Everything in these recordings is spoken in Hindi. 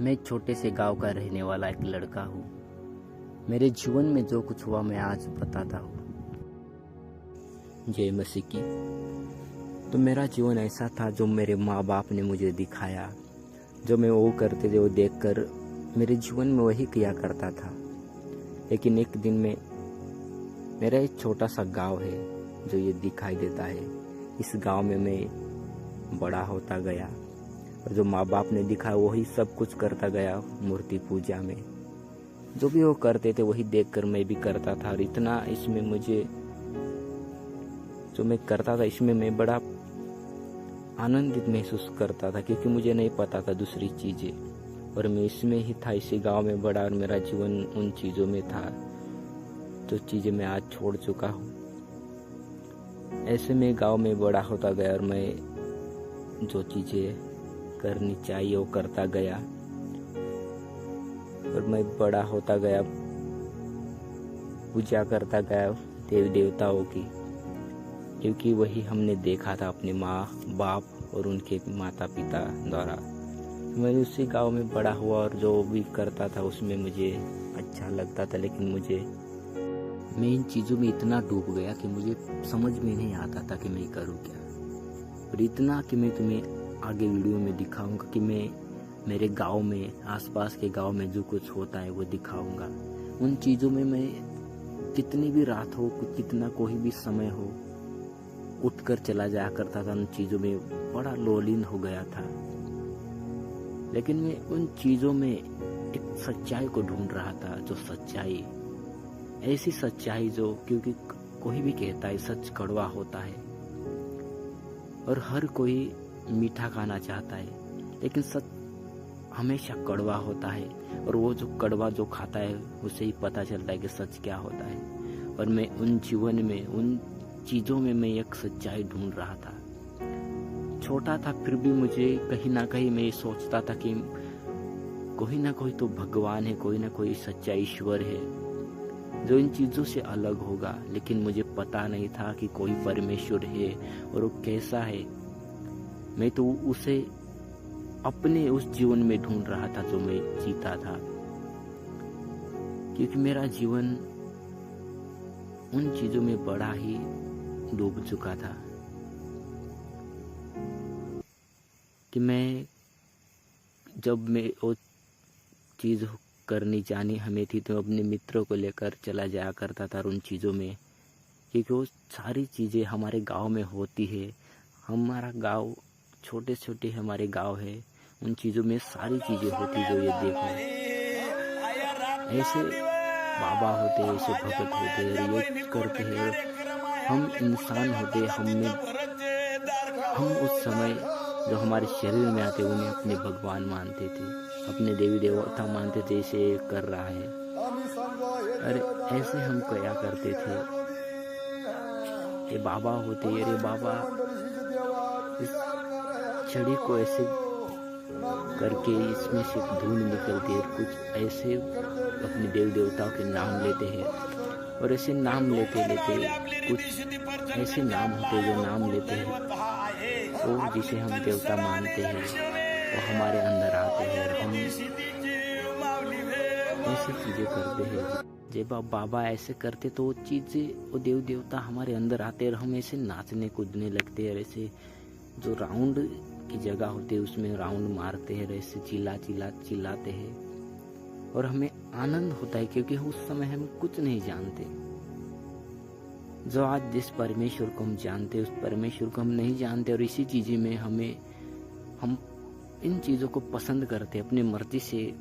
मैं एक छोटे से गांव का रहने वाला एक लड़का हूँ। मेरे जीवन में जो कुछ हुआ मैं आज बताता हूँ। जय मसीह की। तो मेरा जीवन ऐसा था जो मेरे माँ बाप ने मुझे दिखाया, जो मैं वो करते थे वो देखकर मेरे जीवन में वही किया करता था। लेकिन एक दिन में मेरा एक छोटा सा गांव है जो ये दिखाई देता है। इस गांव में मैं बड़ा होता गया और जो माँ बाप ने दिखाया वही सब कुछ करता गया। मूर्ति पूजा में जो भी वो करते थे वही देखकर मैं भी करता था, और इतना इसमें मुझे जो मैं करता था इसमें मैं बड़ा आनंदित महसूस करता था, क्योंकि मुझे नहीं पता था दूसरी चीज़ें, और मैं इसमें ही था। इसी गांव में बड़ा और मेरा जीवन उन चीज़ों में था जो चीज़ें मैं आज छोड़ चुका हूँ। ऐसे में गांव में बड़ा होता गया और मैं जो चीज़ें करनी चाहिए वो करता गया, और मैं बड़ा होता गया, पूजा करता गया देवी देवताओं की, क्योंकि वही हमने देखा था अपने माँ बाप और उनके माता पिता द्वारा। मैं उसी गांव में बड़ा हुआ और जो भी करता था उसमें मुझे अच्छा लगता था। लेकिन मैं इन चीज़ों में इतना डूब गया कि मुझे समझ में नहीं आता था कि मैं करूँ क्या, और इतना कि मैं तुम्हें आगे वीडियो में दिखाऊंगा कि मैं मेरे गांव में, आसपास के गांव में जो कुछ होता है वो दिखाऊंगा। उन चीज़ों में मैं कितनी भी रात हो, कितना कोई भी समय हो, उठकर चला जाया करता था। उन चीज़ों में बड़ा लोलीन हो गया था। लेकिन मैं उन चीज़ों में एक सच्चाई को ढूंढ रहा था, जो सच्चाई, ऐसी सच्चाई जो, क्योंकि कोई भी कहता है सच कड़वा होता है और हर कोई मीठा खाना चाहता है, लेकिन सच हमेशा कड़वा होता है, और वो जो कड़वा जो खाता है उसे ही पता चलता है कि सच क्या होता है। और मैं उन जीवन में, उन चीज़ों में मैं एक सच्चाई ढूंढ रहा था। छोटा था फिर भी मुझे कहीं ना कहीं मैं ये सोचता था कि कोई ना कोई तो भगवान है, कोई ना कोई सच्चा ईश्वर है जो इन चीज़ों से अलग होगा। लेकिन मुझे पता नहीं था कि कोई परमेश्वर है और वो कैसा है। मैं तो उसे अपने उस जीवन में ढूंढ रहा था जो मैं जीता था, क्योंकि मेरा जीवन उन चीज़ों में बड़ा ही डूब चुका था कि जब मैं वो चीज़ करनी जानी हमें थी तो अपने मित्रों को लेकर चला जाया करता था उन चीज़ों में, क्योंकि वो सारी चीज़ें हमारे गांव में होती है। हमारा गांव छोटे छोटे हमारे गांव है, उन चीज़ों में सारी चीज़ें होती जो ये देखो, ऐसे बाबा होते, ऐसे भगत होते और ये करते हैं। हम इंसान होते, हम उस समय जो हमारे शरीर में आते उन्हें अपने भगवान मानते थे, अपने देवी देवता मानते थे, ऐसे कर रहा है। अरे ऐसे हम क्या करते थे, ये बाबा होते, अरे बाबा इस छड़ी को ऐसे करके इसमें से धूल निकलती है, कुछ ऐसे अपने देवी देवताओं के नाम लेते हैं, और ऐसे नाम लेते लेते कुछ ऐसे नाम होते जो नाम लेते हैं वो जिसे हम देवता मानते हैं वो हमारे अंदर आते हैं, और हम ऐसी चीज़ें करते हैं। जब आप बाबा ऐसे करते तो वो चीज़ें, वो देव देवता हमारे अंदर आते और हम ऐसे नाचने कूदने लगते हैं। ऐसे जो राउंड की जगह होती है उसमें राउंड मारते हैं, ऐसे चिल्लाते हैं, और हमें आनंद होता है, क्योंकि उस समय हम कुछ नहीं जानते। जो आज जिस परमेश्वर को हम जानते उस परमेश्वर को हम नहीं जानते, और इसी चीज़ें में हम इन चीज़ों को पसंद करते, अपनी मर्जी से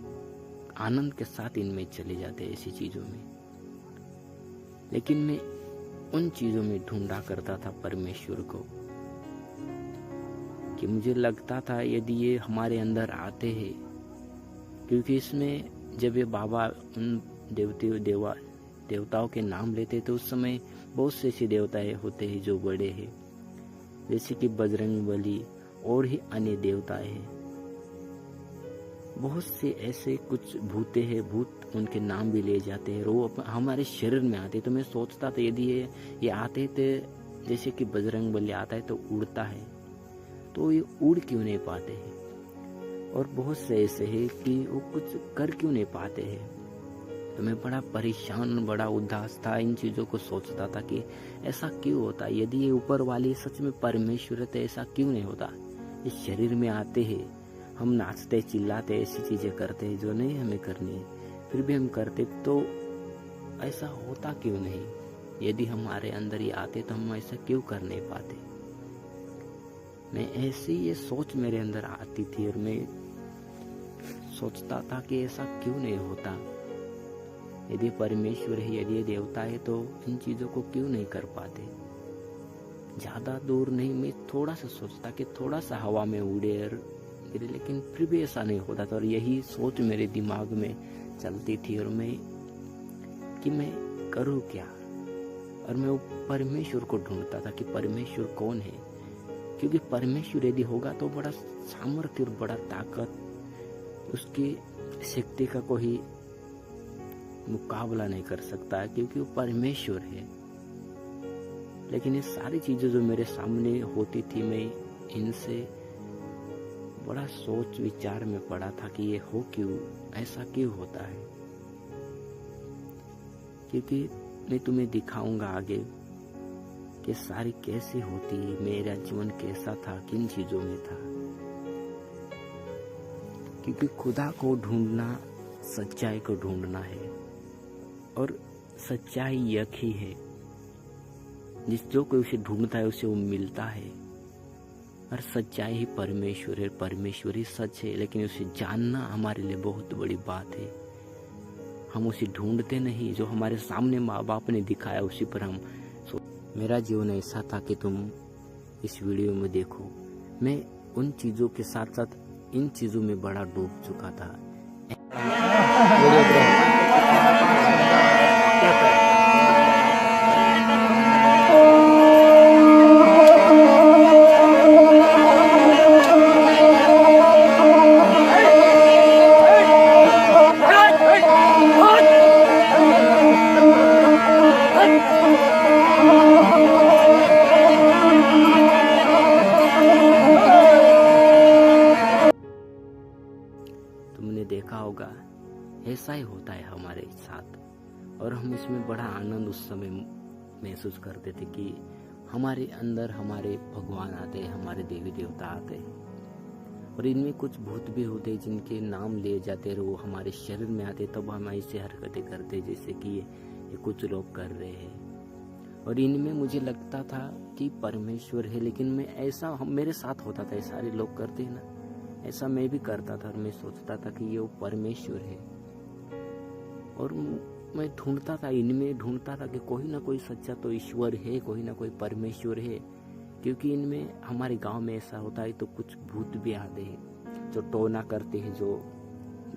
आनंद के साथ इनमें चले जाते हैं ऐसी चीज़ों में। लेकिन मैं उन चीज़ों में ढूंढा करता था परमेश्वर को, कि मुझे लगता था यदि ये हमारे अंदर आते हैं, क्योंकि इसमें जब ये बाबा उन देवताओं के नाम लेते तो उस समय बहुत से ऐसे देवताएं होते हैं जो बड़े हैं, जैसे कि बजरंग बली और ही अन्य देवताएं हैं। बहुत से ऐसे कुछ भूते हैं, भूत उनके नाम भी ले जाते हैं, वो हमारे शरीर में आते। तो मैं सोचता था यदि ये आते थे, जैसे कि बजरंग बली आता है तो उड़ता है, तो ये उड़ क्यों नहीं पाते हैं। और बहुत से ऐसे हैं कि वो कुछ कर क्यों नहीं पाते हैं। तो मैं बड़ा परेशान, बड़ा उदास था, इन चीज़ों को सोचता था कि ऐसा क्यों होता। यदि ये ऊपर वाली सच में परमेश्वर है तो ऐसा क्यों नहीं होता। इस शरीर में आते हैं, हम नाचते चिल्लाते ऐसी चीज़ें करते हैं जो नहीं हमें करनी है, फिर भी हम करते, तो ऐसा होता क्यों नहीं। यदि हमारे अंदर ये आते तो हम ऐसा क्यों कर नहीं पाते। मैं ऐसी ये सोच मेरे अंदर आती थी और मैं सोचता था कि ऐसा क्यों नहीं होता। यदि परमेश्वर है, यदि ये देवता है, तो इन चीज़ों को क्यों नहीं कर पाते। ज़्यादा दूर नहीं, मैं थोड़ा सा सोचता कि थोड़ा सा हवा में उड़े और गिरे, लेकिन फिर भी ऐसा नहीं होता था। और यही सोच मेरे दिमाग में चलती थी और मैं करूँ क्या। और मैं वो परमेश्वर को ढूंढता था कि परमेश्वर कौन है, क्योंकि परमेश्वर यदि होगा तो बड़ा सामर्थ्य और बड़ा ताकत, उसकी शक्ति का कोई मुकाबला नहीं कर सकता, क्योंकि वो परमेश्वर है। लेकिन ये सारी चीजें जो मेरे सामने होती थी, मैं इनसे बड़ा सोच विचार में पड़ा था कि ये हो क्यों, ऐसा क्यों होता है। क्योंकि मैं तुम्हें दिखाऊंगा आगे कि सारी कैसे होती है, मेरा जीवन कैसा था, किन चीजों में था। क्योंकि खुदा को ढूंढना सच्चाई को ढूंढना है, और सच्चाई एक ही है। जो कोई उसे ढूंढता है उसे वो मिलता है। और सच्चाई ही परमेश्वर है, परमेश्वर ही सच है। लेकिन उसे जानना हमारे लिए बहुत बड़ी बात है। हम उसे ढूंढते नहीं, जो हमारे सामने माँ बाप ने दिखाया उसी पर हम। मेरा जीवन ऐसा था कि तुम इस वीडियो में देखो, मैं उन चीज़ों के साथ साथ इन चीज़ों में बड़ा डूब चुका था। तुमने देखा होगा, ऐसा ही होता है हमारे साथ। और हम इसमें बड़ा आनंद उस समय महसूस करते थे कि हमारे अंदर हमारे भगवान आते हैं, हमारे देवी देवता आते हैं। और इनमें कुछ भूत भी होते हैं जिनके नाम लिए जाते हैं, वो हमारे शरीर में आते, तब हम ऐसे हरकतें करते जैसे कि ये कुछ लोग कर रहे हैं। और इनमें मुझे लगता था कि परमेश्वर है, लेकिन मैं ऐसा मेरे साथ होता था, ये सारे लोग करते हैं ना, ऐसा मैं भी करता था। और मैं सोचता था कि ये वो परमेश्वर है। और मैं ढूंढता था, इनमें ढूंढता था कि कोई ना कोई सच्चा तो ईश्वर है, कोई ना कोई परमेश्वर है। क्योंकि इनमें हमारे गांव में ऐसा होता है तो कुछ भूत भी आते हैं जो टोना करते हैं, जो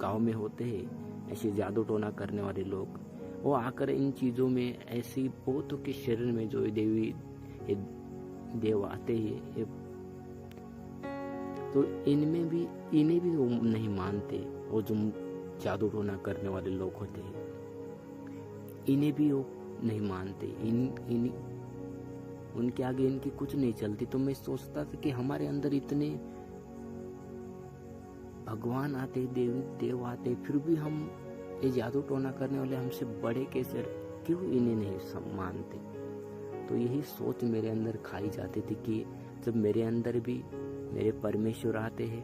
गांव में होते हैं ऐसे जादू टोना करने वाले लोग, वो आकर इन चीज़ों में ऐसी बहुतों के शरीर में जो देवी देव आते हैं, तो इन्हें भी वो नहीं मानते। वो जो जादू टोना करने वाले लोग होते हैं, इन्हें भी वो नहीं मानते। उनके आगे इनकी कुछ नहीं चलती। तो मैं सोचता था कि हमारे अंदर इतने भगवान आते, देव आते, फिर भी हम ये जादू टोना करने वाले हमसे बड़े कैसे, क्यों इन्हें नहीं मानते। तो यही सोच मेरे अंदर खाई जाती थी कि जब मेरे अंदर भी मेरे परमेश्वर आते हैं,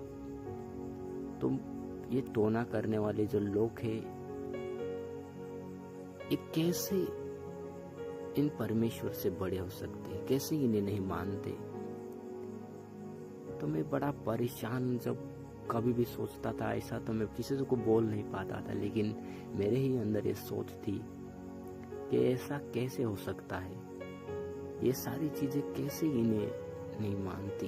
तो ये टोना करने वाले जो लोग हैं, ये कैसे इन परमेश्वर से बड़े हो सकते हैं, कैसे इन्हें नहीं मानते। तो मैं बड़ा परेशान जब कभी भी सोचता था ऐसा, तो मैं किसी को बोल नहीं पाता था। लेकिन मेरे ही अंदर ये सोच थी कि ऐसा कैसे हो सकता है, ये सारी चीजें कैसे इन्हें नहीं मानती,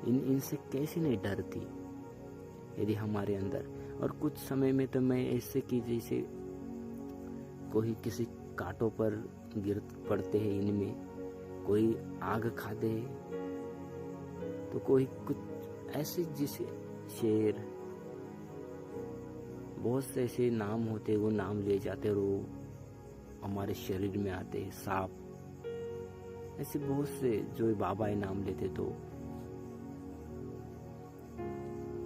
इनसे कैसे नहीं डरती। यदि हमारे अंदर, और कुछ समय में तो मैं ऐसे कि जैसे कोई किसी कांटों पर गिर पड़ते हैं, इनमें कोई आग खाते हैं, तो कोई कुछ ऐसे जैसे शेर, बहुत से ऐसे नाम होते, वो नाम लिए जाते और वो हमारे शरीर में आते हैं। सांप, ऐसे बहुत से जो बाबा नाम लेते, तो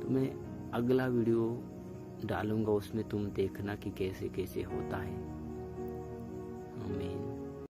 तो मैं अगला वीडियो डालूंगा, उसमें तुम देखना कि कैसे कैसे होता है। आमीन।